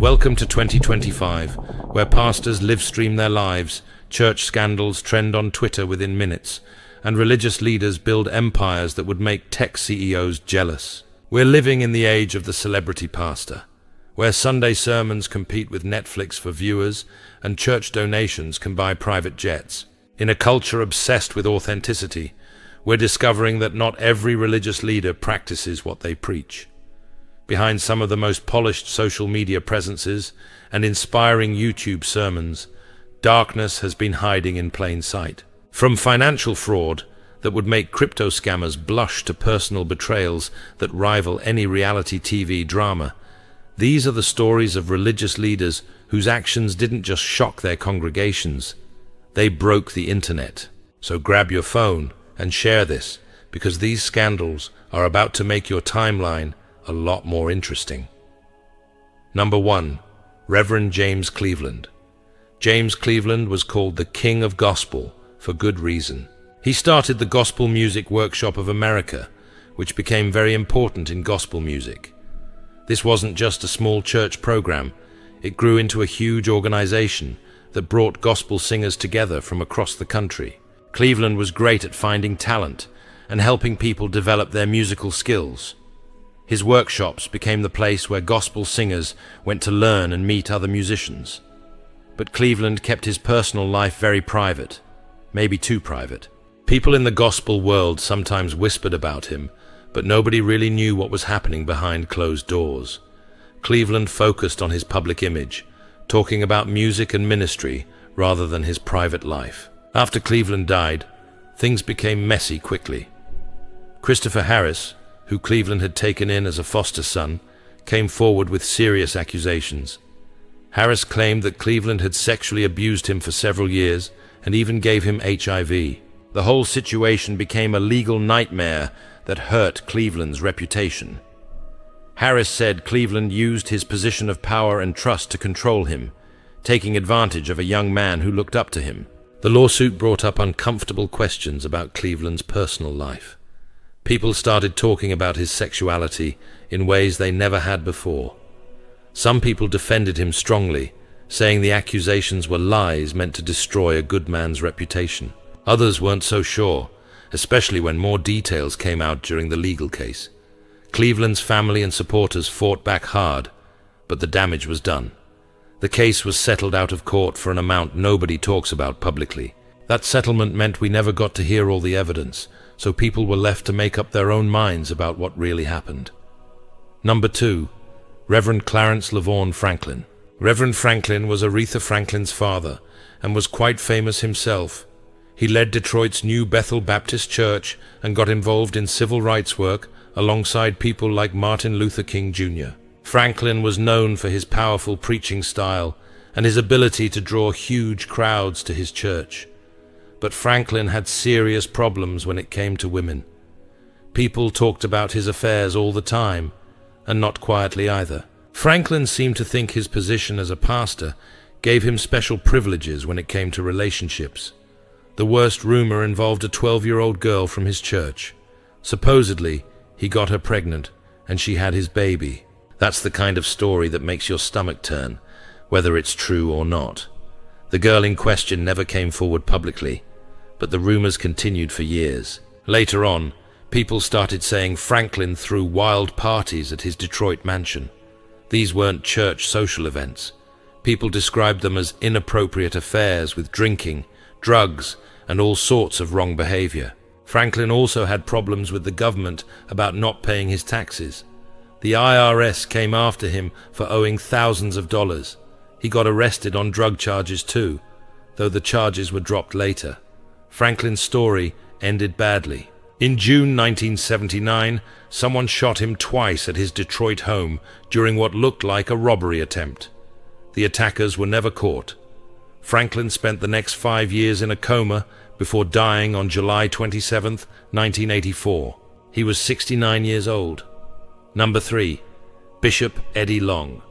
Welcome to 2025, where pastors live stream their lives, church scandals trend on Twitter within minutes, and religious leaders build empires that would make tech CEOs jealous. We're living in the age of the celebrity pastor, where Sunday sermons compete with Netflix for viewers and church donations can buy private jets. In a culture obsessed with authenticity, we're discovering that not every religious leader practices what they preach. Behind some of the most polished social media presences and inspiring YouTube sermons, darkness has been hiding in plain sight. From financial fraud that would make crypto scammers blush to personal betrayals that rival any reality TV drama, these are the stories of religious leaders whose actions didn't just shock their congregations, they broke the internet. So grab your phone and share this, because these scandals are about to make your timeline a lot more interesting. Number 1. Reverend James Cleveland. James Cleveland was called the King of Gospel for good reason. He started the Gospel Music Workshop of America, which became very important in gospel music. This wasn't just a small church program, it grew into a huge organization that brought gospel singers together from across the country. Cleveland was great at finding talent and helping people develop their musical skills. His workshops became the place where gospel singers went to learn and meet other musicians. But Cleveland kept his personal life very private, maybe too private. People in the gospel world sometimes whispered about him, but nobody really knew what was happening behind closed doors. Cleveland focused on his public image, talking about music and ministry rather than his private life. After Cleveland died, things became messy quickly. Christopher Harris, who Cleveland had taken in as a foster son, came forward with serious accusations. Harris claimed that Cleveland had sexually abused him for several years and even gave him HIV. The whole situation became a legal nightmare that hurt Cleveland's reputation. Harris said Cleveland used his position of power and trust to control him, taking advantage of a young man who looked up to him. The lawsuit brought up uncomfortable questions about Cleveland's personal life. People started talking about his sexuality in ways they never had before. Some people defended him strongly, saying the accusations were lies meant to destroy a good man's reputation. Others weren't so sure, especially when more details came out during the legal case. Cleveland's family and supporters fought back hard, but the damage was done. The case was settled out of court for an amount nobody talks about publicly. That settlement meant we never got to hear all the evidence, so people were left to make up their own minds about what really happened. Number 2. Reverend Clarence LaVaughn Franklin. Reverend Franklin was Aretha Franklin's father and was quite famous himself. He led Detroit's New Bethel Baptist Church and got involved in civil rights work alongside people like Martin Luther King Jr. Franklin was known for his powerful preaching style and his ability to draw huge crowds to his church. But Franklin had serious problems when it came to women. People talked about his affairs all the time, and not quietly either. Franklin seemed to think his position as a pastor gave him special privileges when it came to relationships. The worst rumor involved a 12-year-old girl from his church. Supposedly, he got her pregnant, and she had his baby. That's the kind of story that makes your stomach turn, whether it's true or not. The girl in question never came forward publicly, but the rumors continued for years. Later on, people started saying Franklin threw wild parties at his Detroit mansion. These weren't church social events. People described them as inappropriate affairs with drinking, drugs, and all sorts of wrong behavior. Franklin also had problems with the government about not paying his taxes. The IRS came after him for owing thousands of dollars. He got arrested on drug charges too, though the charges were dropped later. Franklin's story ended badly. In June 1979, someone shot him twice at his Detroit home during what looked like a robbery attempt. The attackers were never caught. Franklin spent the next 5 years in a coma before dying on July 27, 1984. He was 69 years old. Number 3. Bishop Eddie Long.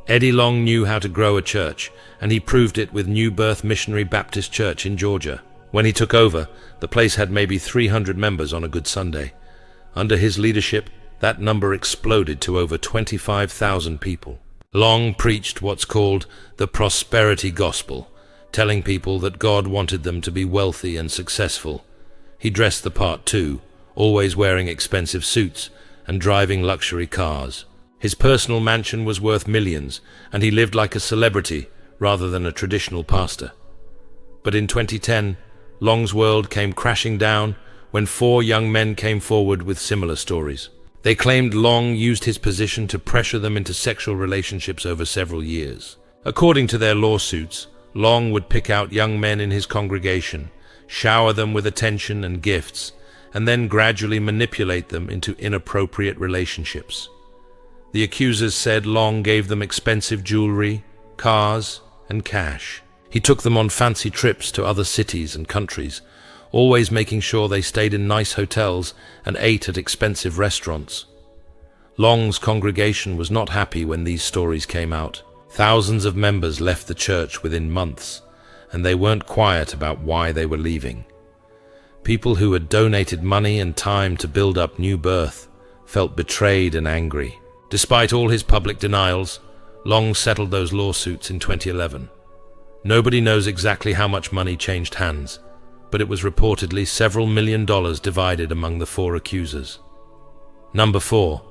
Eddie Long knew how to grow a church, and he proved it with New Birth Missionary Baptist Church in Georgia. When he took over, the place had maybe 300 members on a good Sunday. Under his leadership, that number exploded to over 25,000 people. Long preached what's called the prosperity gospel, telling people that God wanted them to be wealthy and successful. He dressed the part too, always wearing expensive suits and driving luxury cars. His personal mansion was worth millions, and he lived like a celebrity rather than a traditional pastor. But in 2010, Long's world came crashing down when 4 young men came forward with similar stories. They claimed Long used his position to pressure them into sexual relationships over several years. According to their lawsuits, Long would pick out young men in his congregation, shower them with attention and gifts, and then gradually manipulate them into inappropriate relationships. The accusers said Long gave them expensive jewelry, cars, and cash. He took them on fancy trips to other cities and countries, always making sure they stayed in nice hotels and ate at expensive restaurants. Long's congregation was not happy when these stories came out. Thousands of members left the church within months, and they weren't quiet about why they were leaving. People who had donated money and time to build up New Birth felt betrayed and angry. Despite all his public denials, Long settled those lawsuits in 2011. Nobody knows exactly how much money changed hands, but it was reportedly several $1 million divided among the 4 accusers. Number 4.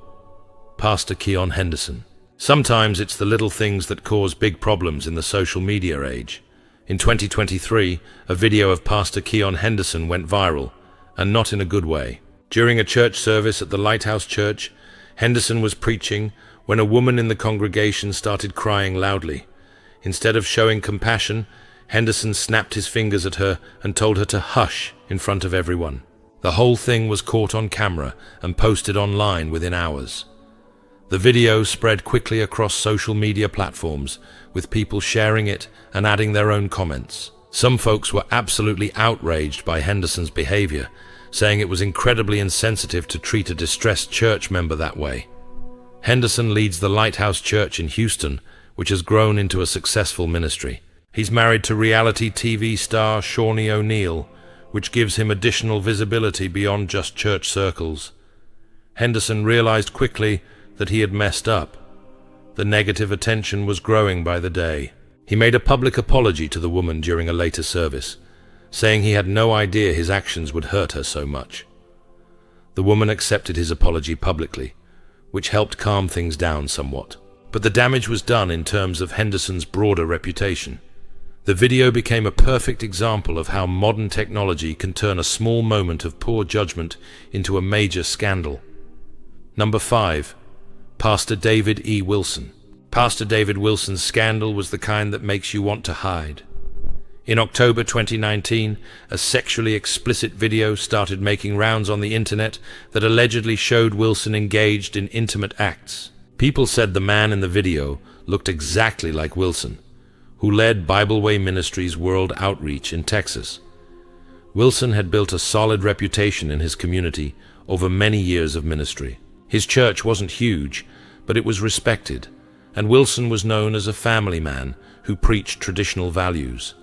Pastor Keon Henderson. Sometimes it's the little things that cause big problems in the social media age. In 2023, a video of Pastor Keon Henderson went viral, and not in a good way. During a church service at the Lighthouse Church, Henderson was preaching when a woman in the congregation started crying loudly. Instead of showing compassion, Henderson snapped his fingers at her and told her to hush in front of everyone. The whole thing was caught on camera and posted online within hours. The video spread quickly across social media platforms, with people sharing it and adding their own comments. Some folks were absolutely outraged by Henderson's behavior, saying it was incredibly insensitive to treat a distressed church member that way. Henderson leads the Lighthouse Church in Houston, which has grown into a successful ministry. He's married to reality TV star Shawnee O'Neal, which gives him additional visibility beyond just church circles. Henderson realized quickly that he had messed up. The negative attention was growing by the day. He made a public apology to the woman during a later service, saying he had no idea his actions would hurt her so much. The woman accepted his apology publicly, which helped calm things down somewhat. But the damage was done in terms of Henderson's broader reputation. The video became a perfect example of how modern technology can turn a small moment of poor judgment into a major scandal. Number 5. Pastor David E. Wilson. Pastor David Wilson's scandal was the kind that makes you want to hide. In October 2019, a sexually explicit video started making rounds on the internet that allegedly showed Wilson engaged in intimate acts. People said the man in the video looked exactly like Wilson, who led Bible Way Ministries World Outreach in Texas. Wilson had built a solid reputation in his community over many years of ministry. His church wasn't huge, but it was respected, and Wilson was known as a family man who preached traditional values.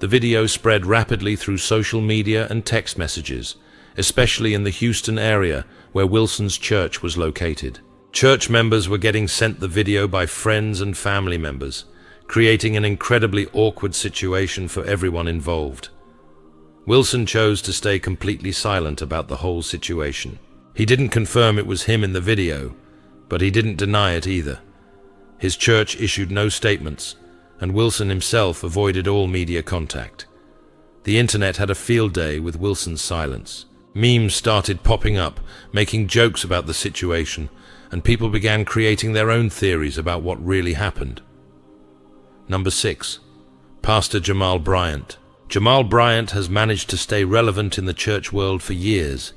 The video spread rapidly through social media and text messages, especially in the Houston area where Wilson's church was located. Church members were getting sent the video by friends and family members, creating an incredibly awkward situation for everyone involved. Wilson chose to stay completely silent about the whole situation. He didn't confirm it was him in the video, but he didn't deny it either. His church issued no statements, and Wilson himself avoided all media contact. The internet had a field day with Wilson's silence. Memes started popping up, making jokes about the situation, and people began creating their own theories about what really happened. Number 6. Pastor Jamal Bryant. Jamal Bryant has managed to stay relevant in the church world for years,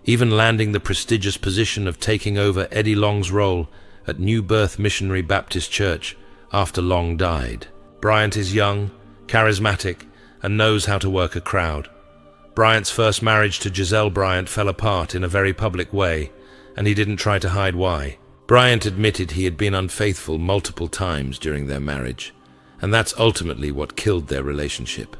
even landing the prestigious position of taking over Eddie Long's role at New Birth Missionary Baptist Church after Long died. Bryant is young, charismatic, and knows how to work a crowd. Bryant's first marriage to Giselle Bryant fell apart in a very public way, and he didn't try to hide why. Bryant admitted he had been unfaithful multiple times during their marriage, and that's ultimately what killed their relationship.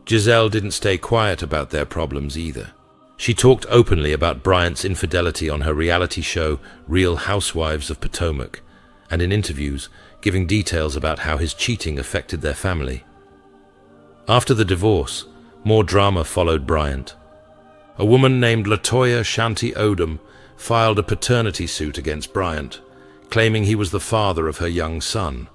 Giselle didn't stay quiet about their problems either. She talked openly about Bryant's infidelity on her reality show Real Housewives of Potomac, and in interviews, giving details about how his cheating affected their family. After the divorce, more drama followed Bryant. A woman named LaToya Shanti Odom filed a paternity suit against Bryant, claiming he was the father of her young son.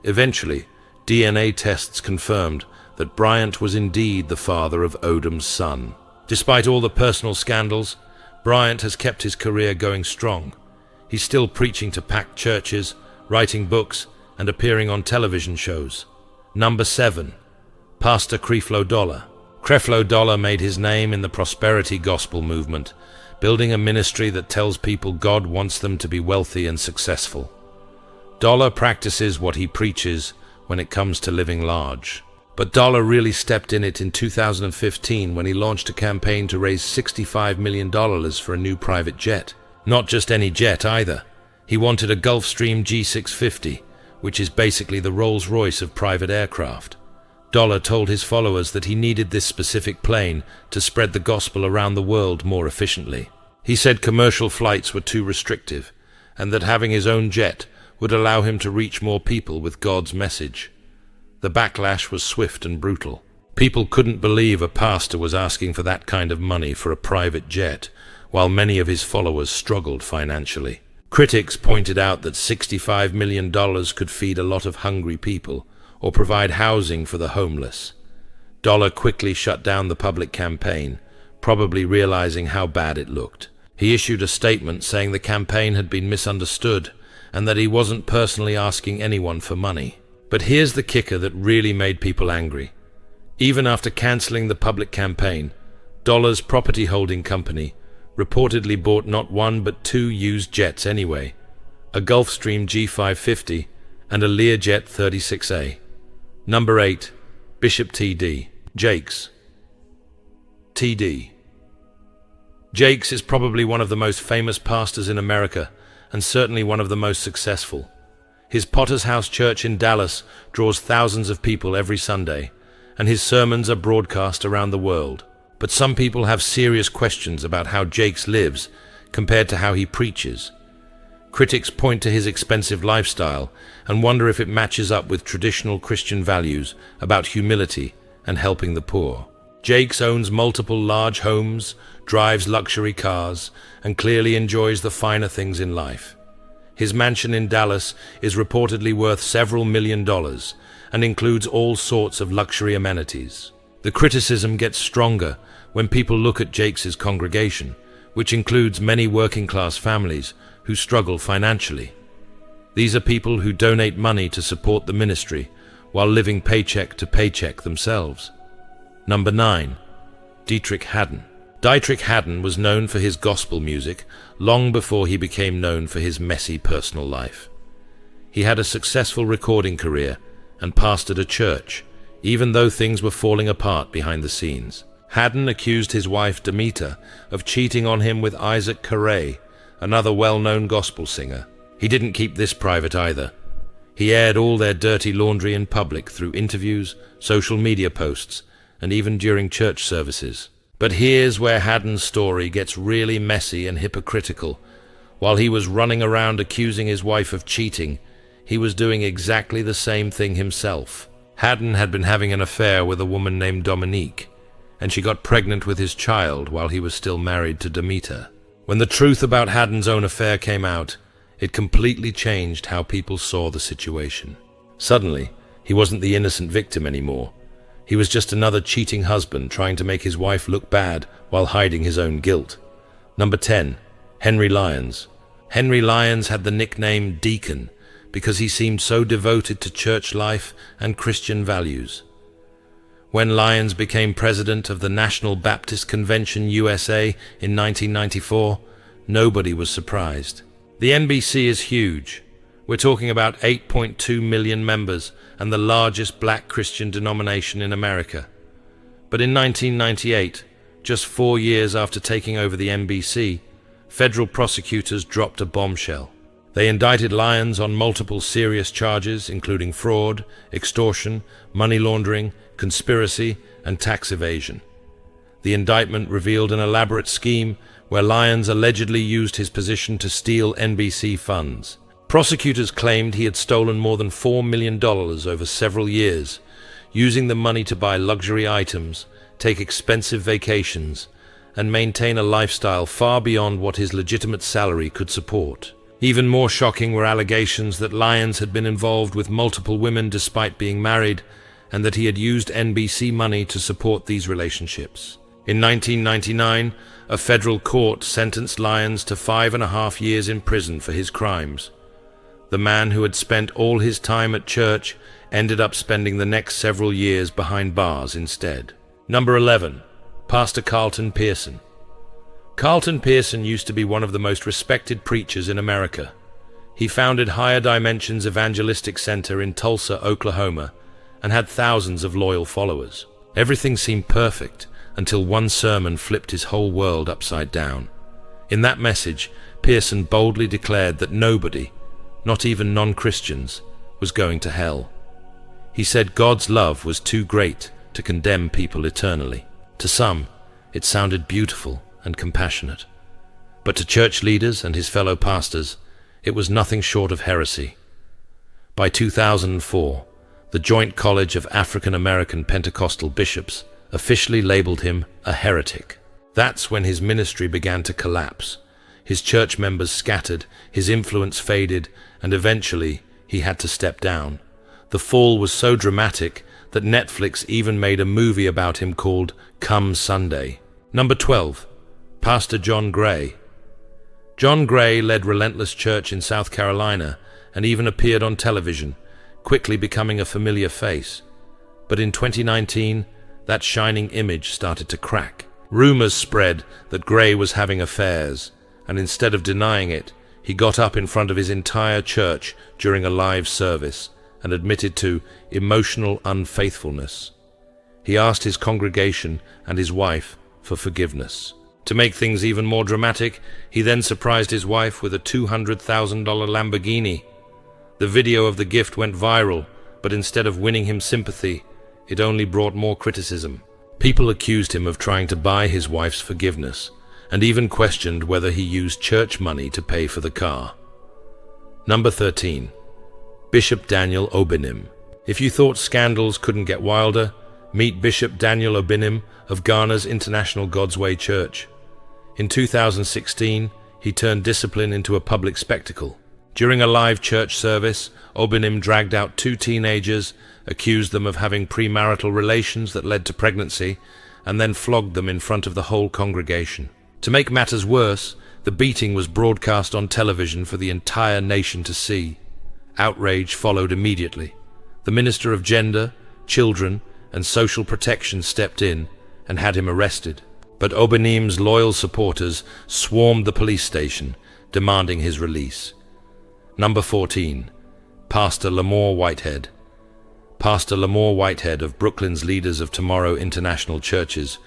Eventually, DNA tests confirmed that Bryant was indeed the father of Odom's son. Despite all the personal scandals, Bryant has kept his career going strong. He's still preaching to packed churches, writing books, and appearing on television shows. Number 7. Pastor Creflo Dollar. Creflo Dollar made his name in the prosperity gospel movement, building a ministry that tells people God wants them to be wealthy and successful. Dollar practices what he preaches when it comes to living large. But Dollar really stepped in it in 2015 when he launched a campaign to raise $65 million for a new private jet. Not just any jet either. He wanted a Gulfstream G650, which is basically the Rolls-Royce of private aircraft. Dollar told his followers that he needed this specific plane to spread the gospel around the world more efficiently. He said commercial flights were too restrictive, and that having his own jet would allow him to reach more people with God's message. The backlash was swift and brutal. People couldn't believe a pastor was asking for that kind of money for a private jet, while many of his followers struggled financially. Critics pointed out that $65 million could feed a lot of hungry people, or provide housing for the homeless. Dollar quickly shut down the public campaign, probably realizing how bad it looked. He issued a statement saying the campaign had been misunderstood and that he wasn't personally asking anyone for money. But here's the kicker that really made people angry. Even after canceling the public campaign, Dollar's property holding company reportedly bought not one but 2 used jets anyway, a Gulfstream G550 and a Learjet 36A. Number 8. Bishop T.D. Jakes. T.D. Jakes is probably one of the most famous pastors in America, and certainly one of the most successful. His Potter's House Church in Dallas draws thousands of people every Sunday, and his sermons are broadcast around the world. But some people have serious questions about how Jakes lives compared to how he preaches. Critics point to his expensive lifestyle and wonder if it matches up with traditional Christian values about humility and helping the poor. Jakes owns multiple large homes, drives luxury cars, and clearly enjoys the finer things in life. His mansion in Dallas is reportedly worth several $1 million and includes all sorts of luxury amenities. The criticism gets stronger when people look at Jakes' congregation, which includes many working-class families who struggle financially. These are people who donate money to support the ministry while living paycheck to paycheck themselves. Number 9. Dietrich Haddon. Dietrich Haddon was known for his gospel music long before he became known for his messy personal life. He had a successful recording career and pastored a church, even though things were falling apart behind the scenes. Haddon accused his wife Demeter of cheating on him with Isaac Carey, another well-known gospel singer. He didn't keep this private either. He aired all their dirty laundry in public through interviews, social media posts, and even during church services. But here's where Haddon's story gets really messy and hypocritical. While he was running around accusing his wife of cheating, he was doing exactly the same thing himself. Haddon had been having an affair with a woman named Dominique, and she got pregnant with his child while he was still married to Demeter. When the truth about Haddon's own affair came out, it completely changed how people saw the situation. Suddenly, he wasn't the innocent victim anymore. He was just another cheating husband trying to make his wife look bad while hiding his own guilt. Number 10. Henry Lyons. Henry Lyons had the nickname Deacon because he seemed so devoted to church life and Christian values. When Lyons became president of the National Baptist Convention USA in 1994, nobody was surprised. The NBC is huge. We're talking about 8.2 million members and the largest black Christian denomination in America. But in 1998, just 4 years after taking over the NBC, federal prosecutors dropped a bombshell. They indicted Lyons on multiple serious charges, including fraud, extortion, money laundering, conspiracy, and tax evasion. The indictment revealed an elaborate scheme where Lyons allegedly used his position to steal NBC funds. Prosecutors claimed he had stolen more than $4 million over several years, using the money to buy luxury items, take expensive vacations, and maintain a lifestyle far beyond what his legitimate salary could support. Even more shocking were allegations that Lyons had been involved with multiple women despite being married, and that he had used NBC money to support these relationships. In 1999, a federal court sentenced Lyons to 5.5 years in prison for his crimes. The man who had spent all his time at church ended up spending the next several years behind bars instead. Number 11. Pastor Carlton Pearson. Carlton Pearson used to be one of the most respected preachers in America. He founded Higher Dimensions Evangelistic Center in Tulsa, Oklahoma, and had thousands of loyal followers. Everything seemed perfect until one sermon flipped his whole world upside down. In that message, Pearson boldly declared that nobody, not even non-Christians, was going to hell. He said God's love was too great to condemn people eternally. To some, it sounded beautiful and compassionate. But to church leaders and his fellow pastors, it was nothing short of heresy. By 2004, the Joint College of African American Pentecostal Bishops officially labeled him a heretic. That's when his ministry began to collapse. His church members scattered, his influence faded, and eventually he had to step down. The fall was so dramatic that Netflix even made a movie about him called Come Sunday. Number 12. Pastor John Gray. John Gray led Relentless Church in South Carolina and even appeared on television, quickly becoming a familiar face. But in 2019, that shining image started to crack. Rumors spread that Gray was having affairs, and instead of denying it, he got up in front of his entire church during a live service and admitted to emotional unfaithfulness. He asked his congregation and his wife for forgiveness. To make things even more dramatic, he then surprised his wife with a $200,000 Lamborghini. The video of the gift went viral, but instead of winning him sympathy, it only brought more criticism. People accused him of trying to buy his wife's forgiveness, and even questioned whether he used church money to pay for the car. Number 13. Bishop Daniel Obinim. If you thought scandals couldn't get wilder, meet Bishop Daniel Obinim of Ghana's International God's Way Church. In 2016, he turned discipline into a public spectacle. During a live church service, Obinim dragged out 2 teenagers, accused them of having premarital relations that led to pregnancy, and then flogged them in front of the whole congregation. To make matters worse, the beating was broadcast on television for the entire nation to see. Outrage followed immediately. The Minister of Gender, Children, and Social Protection stepped in and had him arrested. But Obinim's loyal supporters swarmed the police station, demanding his release. Number 14. Pastor Lamore Whitehead. Pastor Lamore Whitehead of Brooklyn's Leaders of Tomorrow International Churches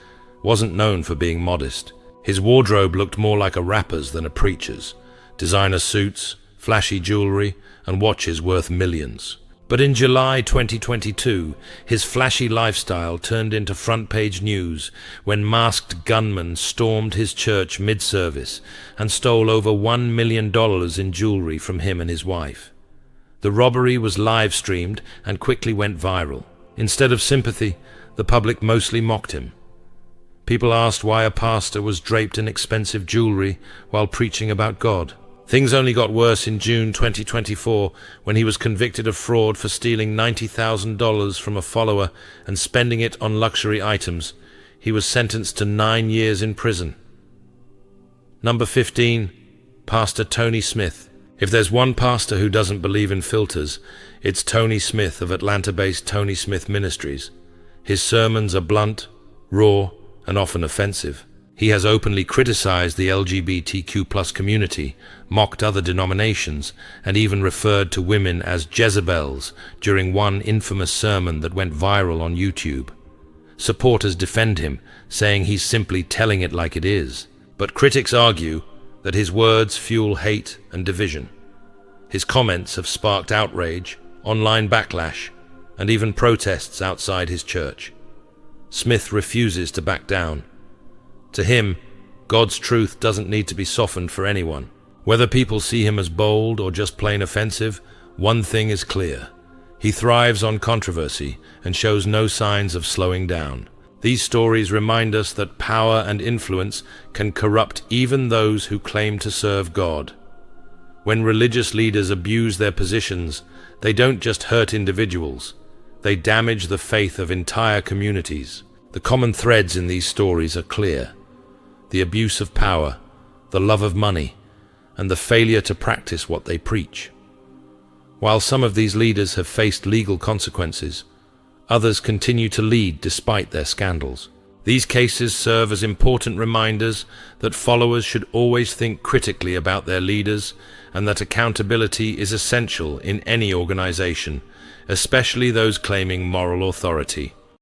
wasn't known for being modest. His wardrobe looked more like a rapper's than a preacher's. Designer suits, flashy jewelry, and watches worth millions. But in July 2022, his flashy lifestyle turned into front-page news when masked gunmen stormed his church mid-service and stole over $1 million in jewelry from him and his wife. The robbery was live-streamed and quickly went viral. Instead of sympathy, the public mostly mocked him. People asked why a pastor was draped in expensive jewelry while preaching about God. Things only got worse in June 2024 when he was convicted of fraud for stealing $90,000 from a follower and spending it on luxury items. He was sentenced to 9 years in prison. Number 15. Pastor Tony Smith. If there's one pastor who doesn't believe in filters, it's Tony Smith of Atlanta-based Tony Smith Ministries. His sermons are blunt, raw, and often offensive. He has openly criticized the LGBTQ+ community, mocked other denominations, and even referred to women as Jezebels during one infamous sermon that went viral on YouTube. Supporters defend him, saying he's simply telling it like it is. But critics argue that his words fuel hate and division. His comments have sparked outrage, online backlash, and even protests outside his church. Smith refuses to back down. To him, God's truth doesn't need to be softened for anyone. Whether people see him as bold or just plain offensive, one thing is clear. He thrives on controversy and shows no signs of slowing down. These stories remind us that power and influence can corrupt even those who claim to serve God. When religious leaders abuse their positions, they don't just hurt individuals, they damage the faith of entire communities. The common threads in these stories are clear: the abuse of power, the love of money, and the failure to practice what they preach. While some of these leaders have faced legal consequences, others continue to lead despite their scandals. These cases serve as important reminders that followers should always think critically about their leaders and that accountability is essential in any organization, especially those claiming moral authority.